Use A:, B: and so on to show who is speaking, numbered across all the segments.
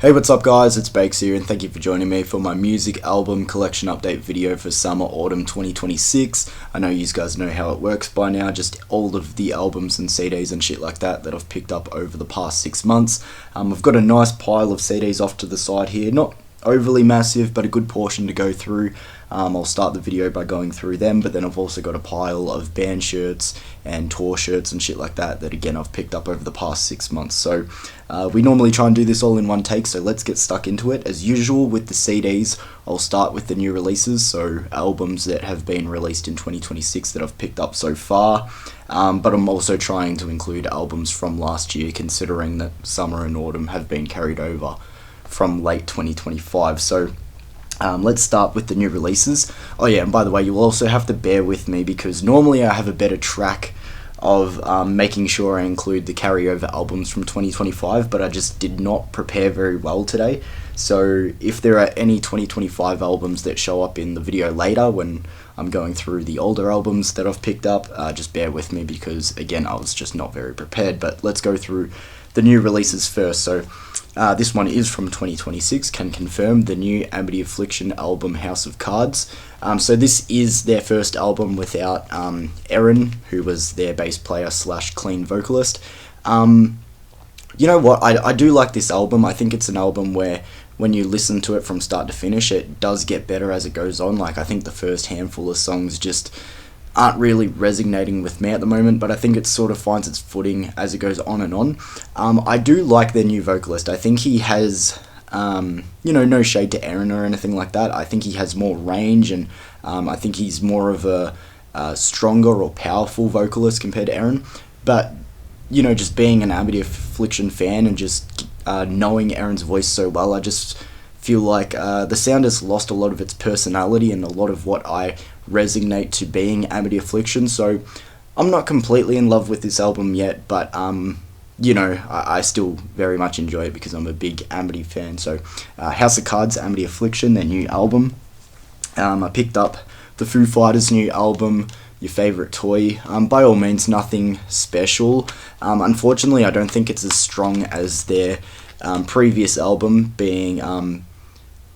A: Hey, what's up guys, it's Bakes here and thank you for joining me for my music album collection update video for summer autumn 2026. I know you guys know how it works by now, just all of the albums and CDs and shit like that I've picked up over the past 6 months. I've got a nice pile of CDs off to the side here, not overly massive but a good portion to go through. I'll start the video by going through them, but then I've also got a pile of band shirts and tour shirts and shit like that again I've picked up over the past 6 months. So we normally try and do this all in one take, so let's get stuck into it. As usual with the CDs, I'll start with the new releases, so albums that have been released in 2026 that I've picked up so far, but I'm also trying to include albums from last year, considering that summer and autumn have been carried over from late 2025. So let's start with the new releases. Oh yeah, and by the way, you'll also have to bear with me because normally I have a better track of making sure I include the carryover albums from 2025, but I just did not prepare very well today. So if there are any 2025 albums that show up in the video later when I'm going through the older albums that I've picked up, just bear with me because again I was just not very prepared. But let's go through the new releases first. So this one is from 2026, can confirm, the new Amity Affliction album House of Cards. So this is their first album without Erin, who was their bass player / clean vocalist. You know what, I do like this album. I think it's an album where when you listen to it from start to finish, it does get better as it goes on. Like, I think the first handful of songs just aren't really resonating with me at the moment, but I think it sort of finds its footing as it goes on and on. I do like their new vocalist. I think he has, no shade to Aaron or anything like that. I think he has more range, and I think he's more of a stronger or powerful vocalist compared to Aaron. But, just being an Amity Affliction fan and just knowing Aaron's voice so well, I just feel like the sound has lost a lot of its personality and a lot of what I resonate to being Amity Affliction. So I'm not completely in love with this album yet, but I still very much enjoy it because I'm a big Amity fan. So House of Cards, Amity Affliction, their new album. I picked up the Foo Fighters' new album, Your Favourite Toy. By all means, nothing special. Unfortunately, I don't think it's as strong as their previous album, being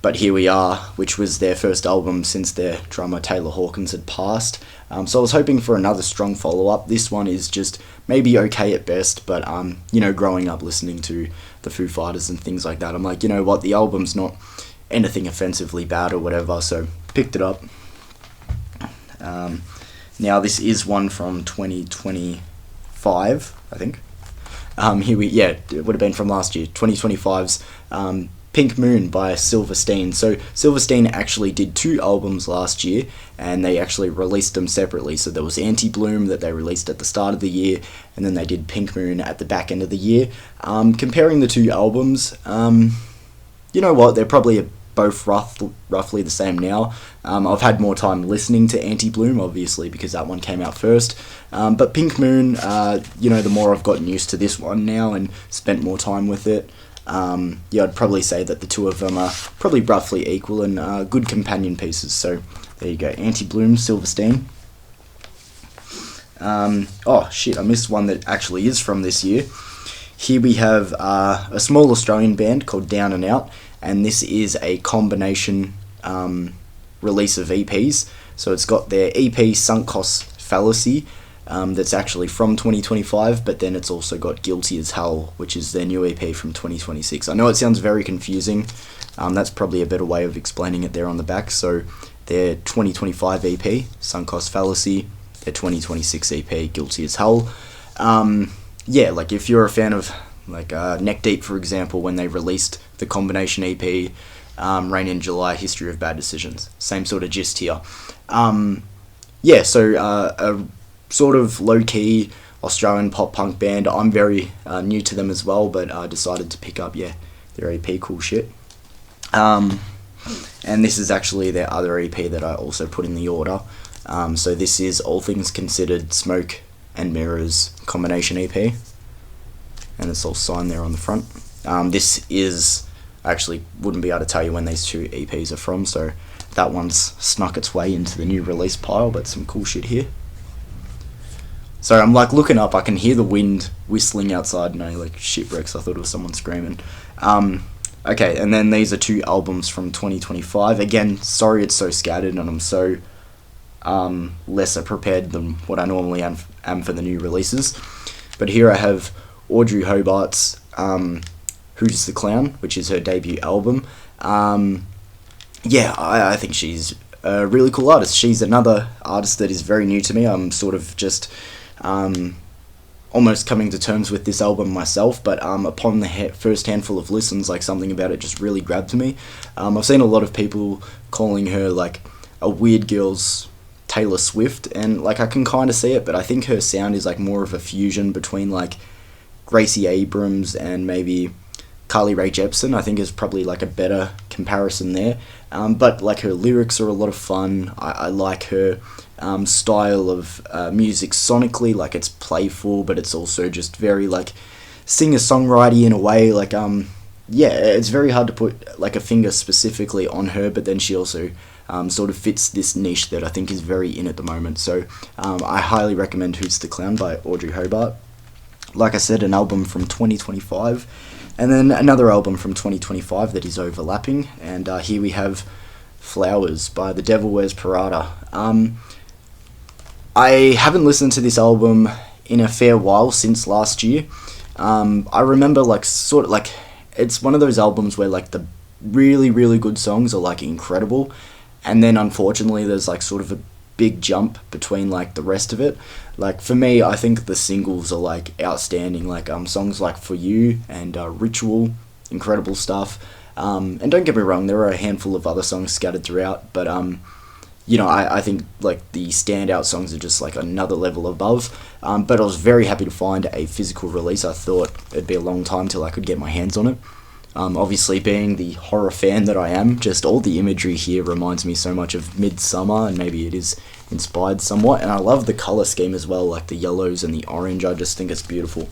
A: But Here We Are, which was their first album since their drummer Taylor Hawkins had passed. So I was hoping for another strong follow-up. This one is just maybe okay at best, but growing up listening to the Foo Fighters and things like that, I'm like, you know what, the album's not anything offensively bad or whatever, so picked it up. Now this is one from 2025, I think. It would have been from last year, 2025's Pink Moon by Silverstein. So Silverstein actually did 2 albums last year, and they actually released them separately. So there was Anti-Bloom that they released at the start of the year, and then they did Pink Moon at the back end of the year. Comparing the 2 albums, you know what, they're probably both roughly the same now. I've had more time listening to Anti-Bloom, obviously, because that one came out first. But Pink Moon, the more I've gotten used to this one now and spent more time with it, I'd probably say that the 2 of them are probably roughly equal and good companion pieces. So there you go, Anti-Bloom, Silverstein. I missed one that actually is from this year. Here we have a small Australian band called Down and Out, and this is a combination release of EPs. So it's got their EP Sunk Cost Fallacy, that's actually from 2025, but then it's also got Guilty as Hell, which is their new EP from 2026. I know it sounds very confusing. That's probably a better way of explaining it there on the back. So their 2025 EP, Sunk Cost Fallacy, their 2026 EP, Guilty as Hell. Like if you're a fan of Neck Deep, for example, when they released the combination EP, Rain in July, History of Bad Decisions, same sort of gist here. A sort of low-key Australian pop-punk band. I'm very new to them as well, but I decided to pick up, their EP, cool shit. And this is actually their other EP that I also put in the order. So this is All Things Considered, Smoke and Mirrors combination EP. And it's all signed there on the front. This is, I actually wouldn't be able to tell you when these 2 EPs are from, so that one's snuck its way into the new release pile, but some cool shit here. So I'm looking up, I can hear the wind whistling outside, shipwrecks, I thought it was someone screaming. Okay, and then these are two albums from 2025. Again, sorry it's so scattered and I'm so lesser prepared than what I normally am for the new releases. But here I have Audrey Hobart's Who's the Clown, which is her debut album. Yeah, I think she's a really cool artist. She's another artist that is very new to me. I'm sort of just almost coming to terms with this album myself, but upon the first handful of listens, like, something about it just really grabbed me. I've seen a lot of people calling her like a weird girl's Taylor Swift, and like I can kind of see it, but I think her sound is like more of a fusion between like Gracie Abrams and maybe Carly Rae Jepsen. I think is probably like a better comparison there. But like her lyrics are a lot of fun. I like her style of music sonically. Like, it's playful, but it's also just very like singer-songwriter in a way. Like yeah, it's very hard to put like a finger specifically on her, but then she also sort of fits this niche that I think is very in at the moment. So I highly recommend Who's the Clown by Audrey Hobart. Like I said, an album from 2025, and then another album from 2025 that is overlapping, and here we have Flowers by The Devil Wears Prada. I haven't listened to this album in a fair while, since last year. I remember like sort of like, it's one of those albums where like the really, really good songs are like incredible, and then unfortunately there's like sort of a big jump between like the rest of it. Like, for me, I think the singles are like outstanding, like songs like For You and Ritual, incredible stuff. And don't get me wrong, there are a handful of other songs scattered throughout, but you know, I think like the standout songs are just like another level above. But I was very happy to find a physical release. I thought it'd be a long time till I could get my hands on it. Obviously, being the horror fan that I am, just all the imagery here reminds me so much of Midsummer, and maybe it is inspired somewhat. And I love the colour scheme as well, like the yellows and the orange. I just think it's beautiful.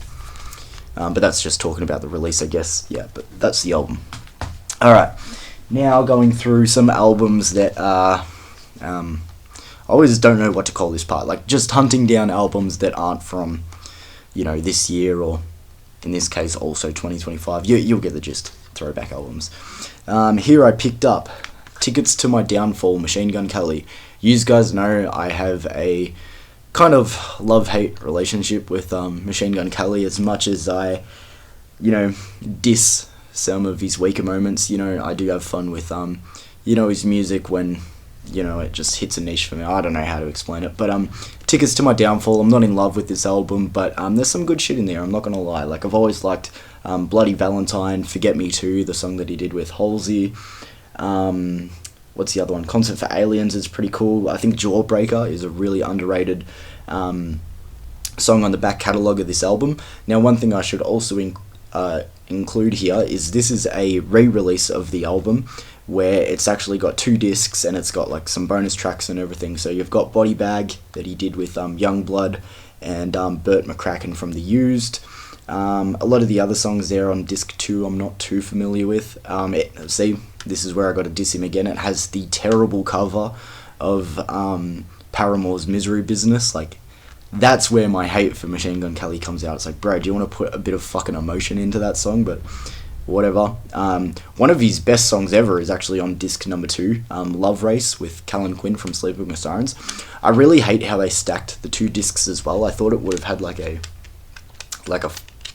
A: But that's just talking about the release, I guess. Yeah, but that's the album. Alright, now going through some albums that are... I always don't know what to call this part. Like, just hunting down albums that aren't from, you know, this year, or in this case also 2025. You'll get the gist. Throwback albums. Here I picked up Tickets to My Downfall, Machine Gun Kelly. You guys know I have a kind of love-hate relationship with Machine Gun Kelly. As much as I, you know, diss some of his weaker moments, you know, I do have fun with you know, his music when, you know, it just hits a niche for me. I don't know how to explain it, but Tickets to My Downfall, I'm not in love with this album, but there's some good shit in there, I'm not gonna lie. Like, I've always liked Bloody Valentine, Forget Me Too, the song that he did with Halsey. What's the other one? Concert for Aliens is pretty cool. I think Jawbreaker is a really underrated song on the back catalogue of this album. Now, one thing I should also include here is this is a re-release of the album, where it's actually got 2 discs and it's got like some bonus tracks and everything. So you've got Body Bag that he did with Youngblood and Burt McCracken from The Used. A lot of the other songs there on disc 2 I'm not too familiar with. See, this is where I got to diss him again. It has the terrible cover of Paramore's Misery Business. Like, that's where my hate for Machine Gun Kelly comes out. It's like, bro, do you want to put a bit of fucking emotion into that song? But whatever. One of his best songs ever is actually on disc number 2, Love Race with Callan Quinn from Sleeping with Sirens. I really hate how they stacked the 2 discs as well. I thought it would have had like a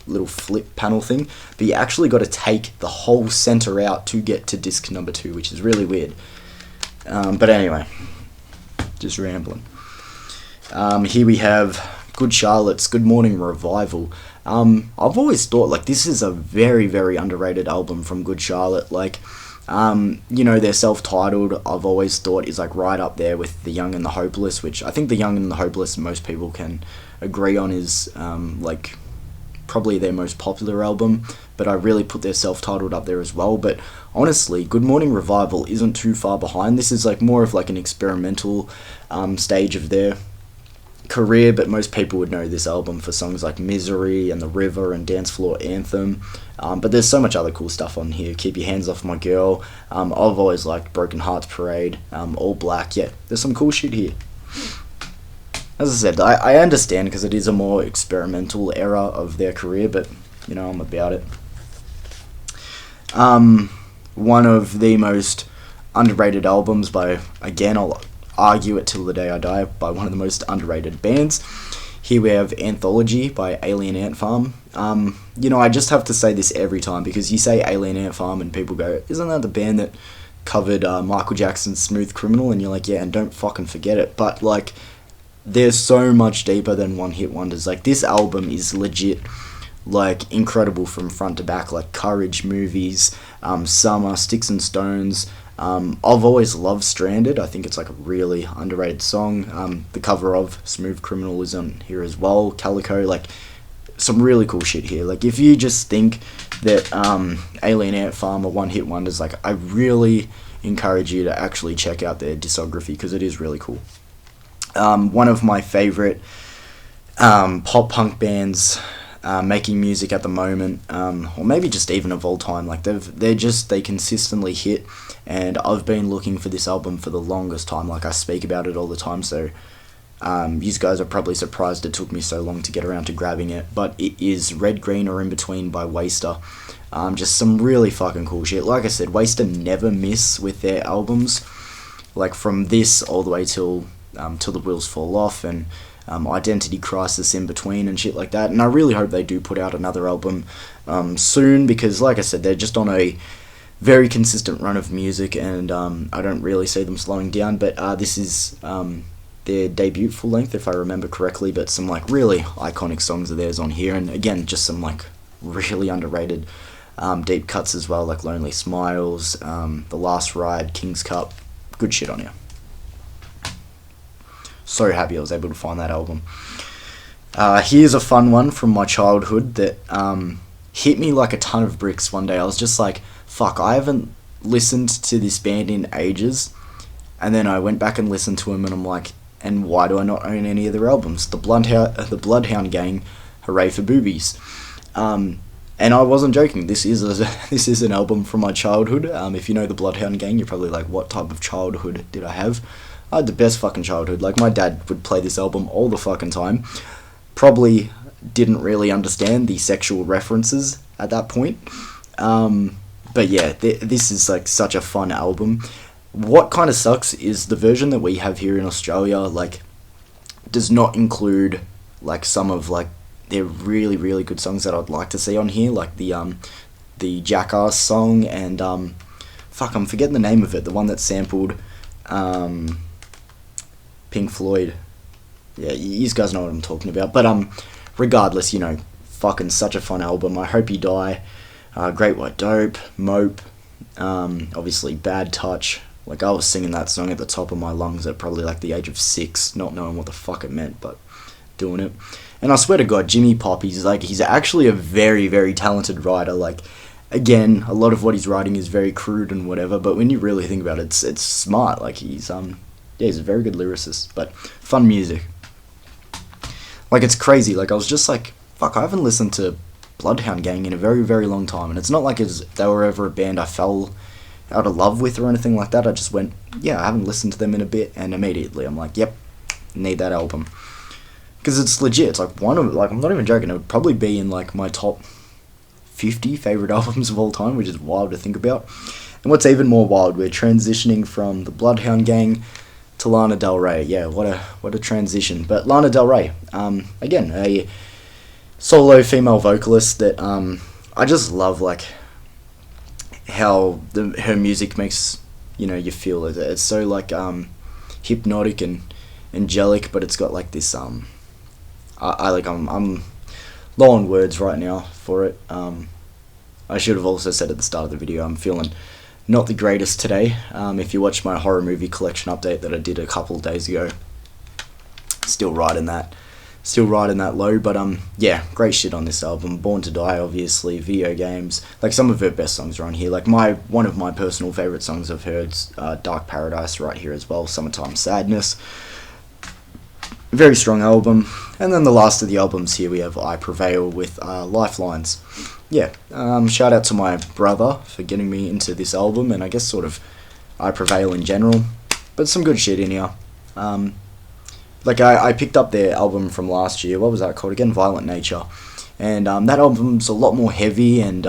A: little flip panel thing, but you actually got to take the whole center out to get to disc number 2, which is really weird. But anyway, just rambling. Here we have Good Charlotte's Good Morning Revival. I've always thought like this is a very, very underrated album from Good Charlotte. Like, you know, they're self-titled. I've always thought is like right up there with The Young and the Hopeless, which I think The Young and the Hopeless most people can agree on is like probably their most popular album, but I really put their self-titled up there as well. But honestly, Good Morning Revival isn't too far behind. This is like more of like an experimental stage of their career, but most people would know this album for songs like Misery and The River and Dance Floor Anthem. But there's so much other cool stuff on here. Keep Your Hands Off My Girl. I've always liked Broken Hearts Parade, All Black. Yeah, there's some cool shit here. As I said, I understand because it is a more experimental era of their career, but, you know, I'm about it. One of the most underrated albums by, again, I'll argue it till the day I die, by one of the most underrated bands. Here we have Anthology by Alien Ant Farm. I just have to say this every time, because you say Alien Ant Farm and people go, isn't that the band that covered Michael Jackson's Smooth Criminal? And you're like, yeah, and don't fucking forget it. But, like, they're so much deeper than one hit wonders. Like, this album is legit, like, incredible from front to back. Like, Courage, Movies, Summer, Sticks and Stones. I've always loved Stranded. I think it's like a really underrated song. The cover of Smooth Criminal is on here as well. Calico, like, some really cool shit here. Like, if you just think that Alien Ant Farm are one hit wonders, like, I really encourage you to actually check out their discography, because it is really cool. One of my favorite pop punk bands making music at the moment, or maybe just even of all time. Like, they consistently hit, and I've been looking for this album for the longest time. Like, I speak about it all the time, so you guys are probably surprised it took me so long to get around to grabbing it. But it is Red, Green or In Between by Waster. Just some really fucking cool shit. Like I said, Waster never miss with their albums. Like, from this all the way till the Wheels Fall Off, and Identity Crisis in between and shit like that. And I really hope they do put out another album soon, because, like I said, they're just on a very consistent run of music, and I don't really see them slowing down. But this is their debut full length, if I remember correctly. But some, like, really iconic songs of theirs on here, and again, just some, like, really underrated deep cuts as well, like Lonely Smiles, The Last Ride, King's Cup. Good shit on here. So happy I was able to find that album. Here's a fun one from my childhood that hit me like a ton of bricks one day. I was just like, fuck, I haven't listened to this band in ages. And then I went back and listened to them, and I'm like, and why do I not own any of their albums? The Bloodhound Gang, Hooray for Boobies. And I wasn't joking. This is an album from my childhood. If you know the Bloodhound Gang, you're probably like, what type of childhood did I have? I had the best fucking childhood. Like, my dad would play this album all the fucking time. Probably didn't really understand the sexual references at that point. But yeah, this is, like, such a fun album. What kind of sucks is the version that we have here in Australia, like, does not include, like, some of, like, their really, really good songs that I'd like to see on here. Like the Jackass song, and fuck, I'm forgetting the name of it. The one that sampled Pink Floyd. Yeah, you guys know what I'm talking about. But regardless, fucking such a fun album. I Hope You Die, Great White Dope, Mope, obviously Bad Touch. Like, I was singing that song at the top of my lungs at probably like the age of 6, not knowing what the fuck it meant, but doing it. And I swear to God, Jimmy Pop, he's actually a very, very talented writer. Like, again, a lot of what he's writing is very crude and whatever, but when you really think about it, it's smart. Like, he's a very good lyricist, but fun music. Like, it's crazy. Like, I was just like, fuck, I haven't listened to Bloodhound Gang in a very, very long time, and it's not like they were ever a band I fell out of love with or anything like that. I just went, yeah, I haven't listened to them in a bit, and immediately I'm like, yep, need that album. Because it's legit. It's like I'm not even joking, it would probably be in like my top 50 favourite albums of all time, which is wild to think about. And what's even more wild, we're transitioning from the Bloodhound Gang to Lana Del Rey. Yeah, what a transition. But Lana Del Rey, again, a solo female vocalist that I just love, like, how her music makes you feel. It's so like hypnotic and angelic, but it's got like this I'm low on words right now for it. I should have also said at the start of the video, I'm feeling not the greatest today. If you watched my horror movie collection update that I did a couple of days ago, still riding that low. But yeah, great shit on this album. Born to Die, obviously, Video Games. Like, some of her best songs are on here. Like, one of my personal favourite songs I've heard, Dark Paradise, right here as well. Summertime Sadness. Very strong album. And then the last of the albums here, we have I Prevail with Lifelines. Yeah, shout out to my brother for getting me into this album, and I guess sort of I Prevail in general. But some good shit in here. Like, I picked up their album from last year. What was that called again? Violent Nature. And that album's a lot more heavy and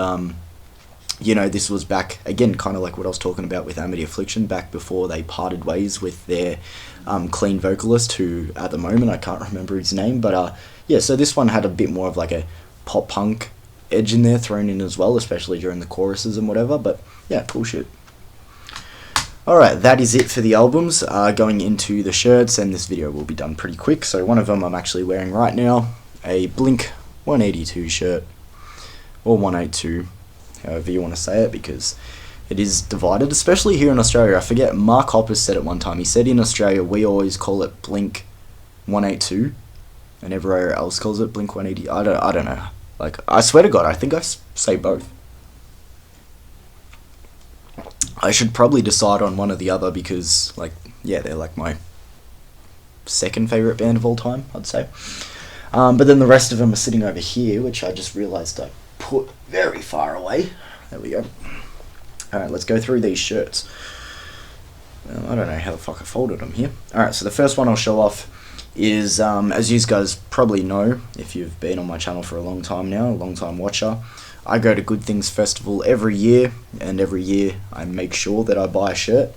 A: you know, this was back, again, kind of like what I was talking about with Amity Affliction, back before they parted ways with their clean vocalist, who at the moment I can't remember his name, but yeah, so this one had a bit more of like a pop punk edge in there thrown in as well, especially during the choruses and whatever, but yeah, cool shit. Alright, that is it for the albums. Going into the shirts, and this video will be done pretty quick. So one of them I'm actually wearing right now, a Blink 182 shirt, or 182, however you want to say it, because it is divided, especially here in Australia. I forget, Mark Hoppus said it one time. He said in Australia we always call it Blink 182, and everywhere else calls it Blink 180. I don't know. Like, I swear to God, I think I say both. I should probably decide on one or the other because, like, yeah, they're like my second favourite band of all time, I'd say. But then the rest of them are sitting over here, which I just realised I put very far away. There we go. Alright, let's go through these shirts. I don't know how the fuck I folded them here. Alright, so the first one I'll show off is, as you guys probably know, if you've been on my channel for a long time now, a long time watcher, I go to Good Things Festival every year, and every year I make sure that I buy a shirt.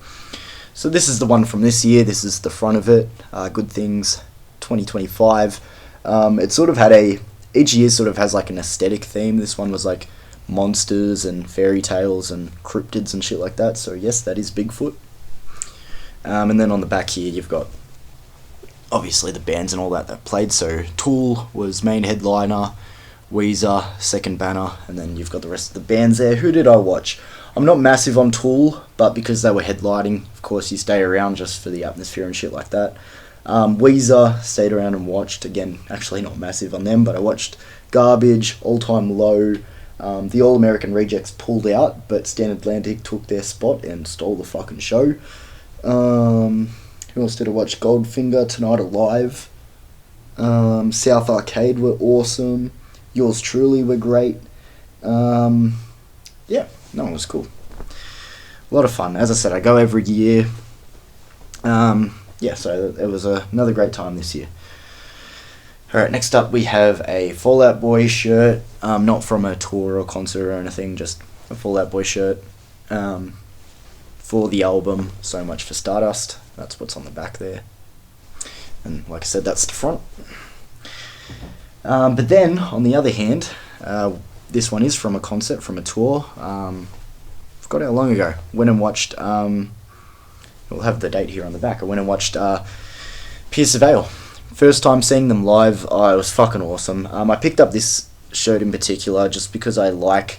A: So this is the one from this year. This is the front of it, Good Things 2025. It sort of had each year sort of has like an aesthetic theme. This one was like monsters and fairy tales and cryptids and shit like that. So yes, that is Bigfoot. And then on the back here you've got obviously the bands and all that played. So Tool was main headliner, Weezer second banner, and then you've got the rest of the bands there. Who did I watch? I'm not massive on Tool, but because they were headlining, of course you stay around just for the atmosphere and shit like that. Weezer, stayed around and watched. Again, actually not massive on them, but I watched Garbage, All Time Low. The All American Rejects pulled out, but Stan Atlantic took their spot and stole the fucking show. Who else did I watch? Goldfinger, Tonight Alive. South Arcade were awesome. Yours Truly were great. Yeah, no, it was cool. A lot of fun. As I said, I go every year. Yeah, so it was another great time this year. Alright, next up we have a Fall Out Boy shirt. Not from a tour or concert or anything, just a Fall Out Boy shirt. For the album, So Much for Stardust. That's what's on the back there. And like I said, that's the front. But then, on the other hand, this one is from a concert, from a tour. Forgot how long ago. Went and watched, we'll have the date here on the back. I went and watched Pierce the Veil. First time seeing them live, it was fucking awesome. I picked up this shirt in particular just because I like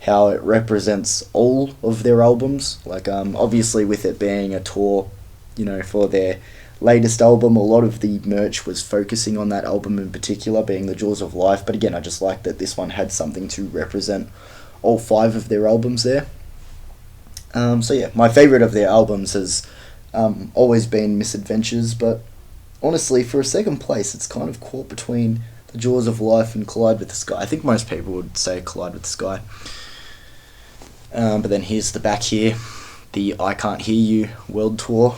A: how it represents all of their albums. Like, obviously with it being a tour, you know, for their latest album, a lot of the merch was focusing on that album in particular, being The Jaws of Life. But again, I just like that this one had something to represent all 5 of their albums there. So yeah, my favourite of their albums has always been Misadventures, but honestly, for a second place, it's kind of caught between The Jaws of Life and Collide with the Sky. I think most people would say Collide with the Sky. But then here's the back here, the I Can't Hear You World Tour.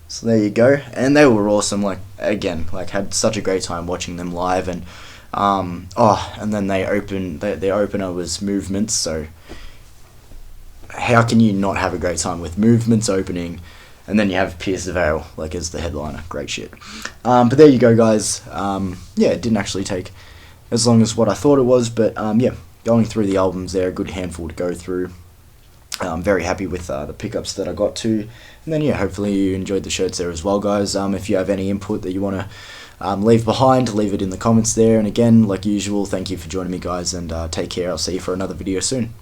A: So there you go, and they were awesome. Like, again, like, had such a great time watching them live, and and then they opened, their opener was Movements. So how can you not have a great time with Movements opening, and then you have Pierce the Veil like as the headliner? Great shit. But there you go, guys. Yeah, it didn't actually take as long as what I thought it was, but yeah, going through the albums there, a good handful to go through. I'm very happy with the pickups that I got to. And then yeah, hopefully you enjoyed the shirts there as well, guys. If you have any input that you want to leave behind, leave it in the comments there. And again, like usual, thank you for joining me, guys, and take care. I'll see you for another video soon.